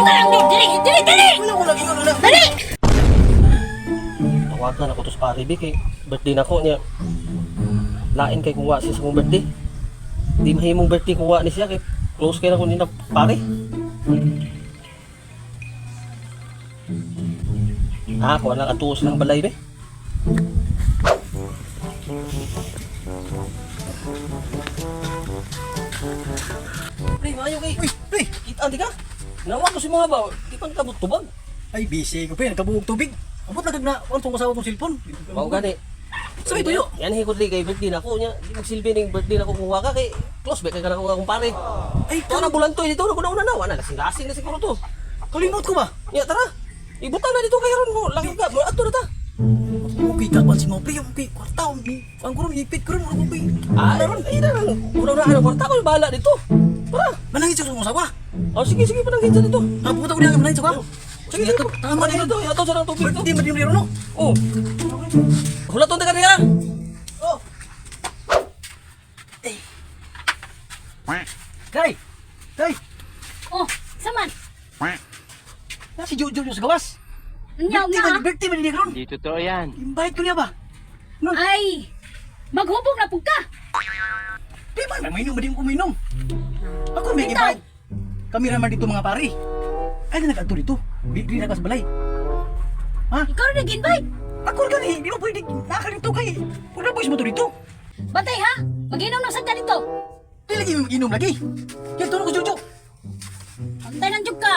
Tarong ka lang doon. Dili. Wala ko lagi yun. Dali. Tawagan ako to sa pare Bi kay birthday na ko niya. Lain kay kuha siya sa mong birthday. Di mahimong birthday kuha ni siya kay close kay na ko nila pare. Kuha lang atuos ng balay be. Pre, mayo kay. Uy, pre! Kita di ka? Nawa ko si mga ba? Di pa nakabot tubag. Ay, busy ko, pre. Nagkabuhog tubig. Abot na na. Ano itong asawa kong cellphone? Mao gani. Sabi tuyo. Yan hikot li kay birthday na ko niya. Di magsilbi ning birthday na ko kuha ka kay close ba kay kana ko akong pare. Ay, Ito na bulantoy dito na una na wala lasing-lasing na siguro to. kalimot ko ba? Ya tara. Ibutang na dito kay ron mo. Langit ka. Ato na ta. Okay, kapan si mo, pre. Okay, kwarta. Ang kurong ipit ko rin. Ano pre? Ay na lang. Una ang kwarta ko bahala dito. Tara. Manangit sa mga asawa. Oh sige panangkin sa dito. Pupunta ko niya manangit sa asawa. Sige Sige, dito. tama na dito. Ato sa nang tubig to. Birthday, madim rin, no? Oh. Hulaton ta kanila. Oh. Kay! Kay! Oh, saman. Si Jojo sa gawas. Nyaw nga. Birthday ba niya ron? Di totoo yan. Invite ko niya ba? No? Ay, maghubog na pug ka. Di ba? Mainom ba din ko mainom? Ako may Bitaw. invite. Kami naman dito mga pari. Ay na nag-agto dito. Di na sa balay. Ha? Ikaw rin nag-invite. Ako gani, di mo pwede nakalito kay. Wala boys mo to dito. Bantay ha, mag-inom ng sagda dito. Di lagi mag-inom lagi. Kaya tulong ko Jojo. Bantay ng jug ka.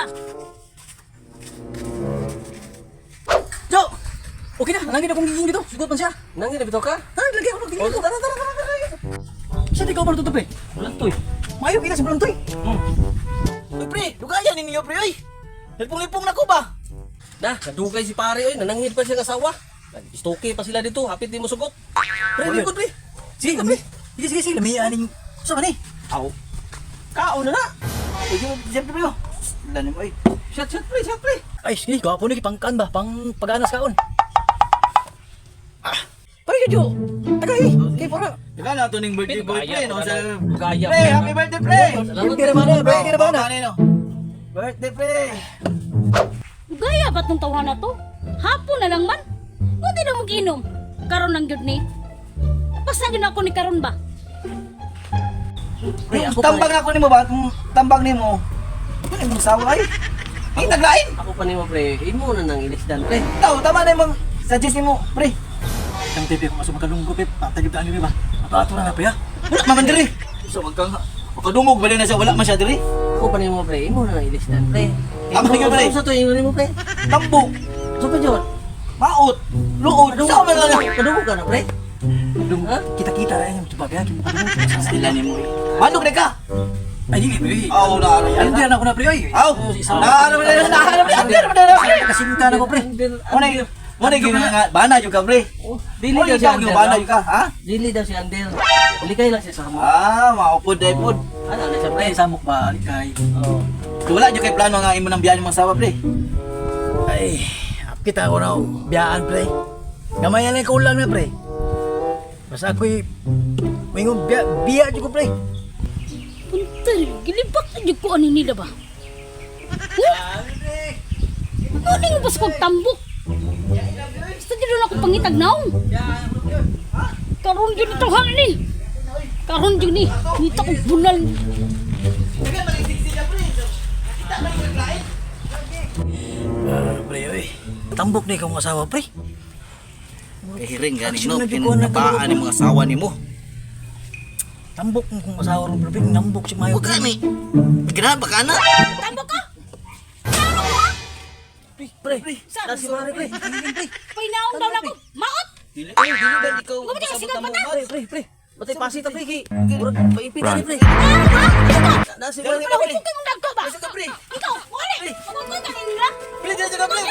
Jo! Okay na, nangin akong giging dito. Sugot man siya. Nangin na bitaw ka? Ha, lagi ako Oh, giging dito. tara. Siya di ka ba natutup eh? Bulantoy. Mayo kina sa bulantoy. Uy, pre, dugayan ninyo, pre, oy. Lipong-lipong na ko ba? Nadugay si pare oy, nananghid pa siya ng asawa. Istoke pa sila dito, hapit di mo sugot. Pre, likod, pre. Sige, kami. Sige, lamihan ninyo. Saan ka ni? Aw. Kao na na. Uy, siyempre, pre, oh. Lalim, oy. Shot pre. Ay, sige, gapo ni pangkan ba? Pang pag-anas kaon. Pare Jojo. Tagay. Kay para. Diba na ito ning birthday boy, pre, no? Sa... Gaya. Pre, happy birthday, pre! Birthday na ba na? Birthday na ba na? Kanino? Birthday, pre! Gaya ba tong tawa na to? Hapon na lang man. Buti na mag-inom. Karon ng jud ni. Basta yun ako ni karon ba? Pre, Yung ako tambag ako ni mo ba? Yung tambag ni mo. Ano yung sawa, ay? Ay, taglain! Ako pa nimo pre, imo na nang ilisdan pre. Ikaw, tama na yung suggest ni mo, pre. Ang TV ko masuk makalunggo pip. Patagib taan ni ba? Ato na pa ya. Wala, maman diri. So, magkadungog, bali na siya, wala man siya diri. Ako pa nimo pre, imo na nang ilisdan pre. Tama ka, pre. Sa to imo nimo pre. Tambok, So pa jud. maot, luod, sa man lang. Kadungog ka na pre. Ha? Kita-kita rin yung tubag ya. Kita Sila ni mo, eh. Manok na ka? Ay, di pre. Oo, naano yan. Hindi na ako na pre. Ay, Aw, naano na yan, naano na yan. kasinta na ko pre. Muna yung nga, bana yung ka, pre. Dili Muna daw si yung Ander. bana yung ka, ha? Dili daw si Ander. Likay lang siya sa mo. Maupod, dahil Ano na siya pre? Pre, samok ba? Kay. Oh. wala nyo kay plano nga imo ng biyahe ng mga sawa, pre. Ay, kita ko na biyaan pre. Gamayan lang ko lang na pre. Basta ako'y mayroong biya ko pre. Punter, gilibak na jud ko ani nila ba? Ano nga ba sa pagtambok? Basta di doon ako pangitag naong. Karon yun ito halin. Karon yun ni. Kita ko bunal. Pre, oy. Tambok na ikaw mga asawa pre. Hiring gani Action no, na di ko na kinabaan ni mga asawa ni mo. Tambok ng kong asawa rin pre. Nambok si Mayo. Huwag kami. Ginahan ba ka na? Tambok ka? Pre, Saan? nasi mare pre. Pinaong daw na ako. Maot! Dili ba ikaw Huwag mo ka sigaw pa Pre. Batay pasita pre ki. Murag paipita ni pre. Nasi Pero mali huwag pre. kang nagka ba? Sige, pre. Ikaw, wala! Huwag ka nila! Pre, diyan ka pre.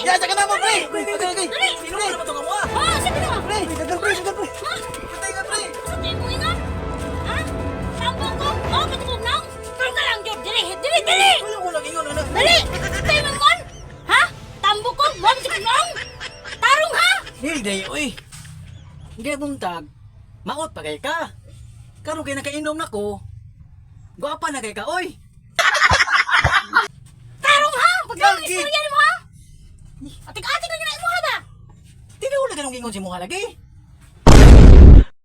Diyan ka na mo pre. Okay. Dali! Sino ba naman to ka mo? Ah, sige na! Pre, gagal pre. Ha? Patay ka pre. Sa tayo mo ingat? Ha? Tambok ko? Oh, patungkog na? Pero ka lang, Jod! Dili! Wala ko lang iyon anak. Dali! Tayo mo mon? Ha? Tambok ko? Buwan si Kunong? Tarong ha? Hindi, oy. Hindi buntag. Maot pa kay ka. Karon kay nakainom na ko. Gwapa na kay ka, oy. Tarong ha? lagi. Istorya mo ha? Atik-atik na gina mo ha ba? Hindi ko na ganong gingon si mo lagi.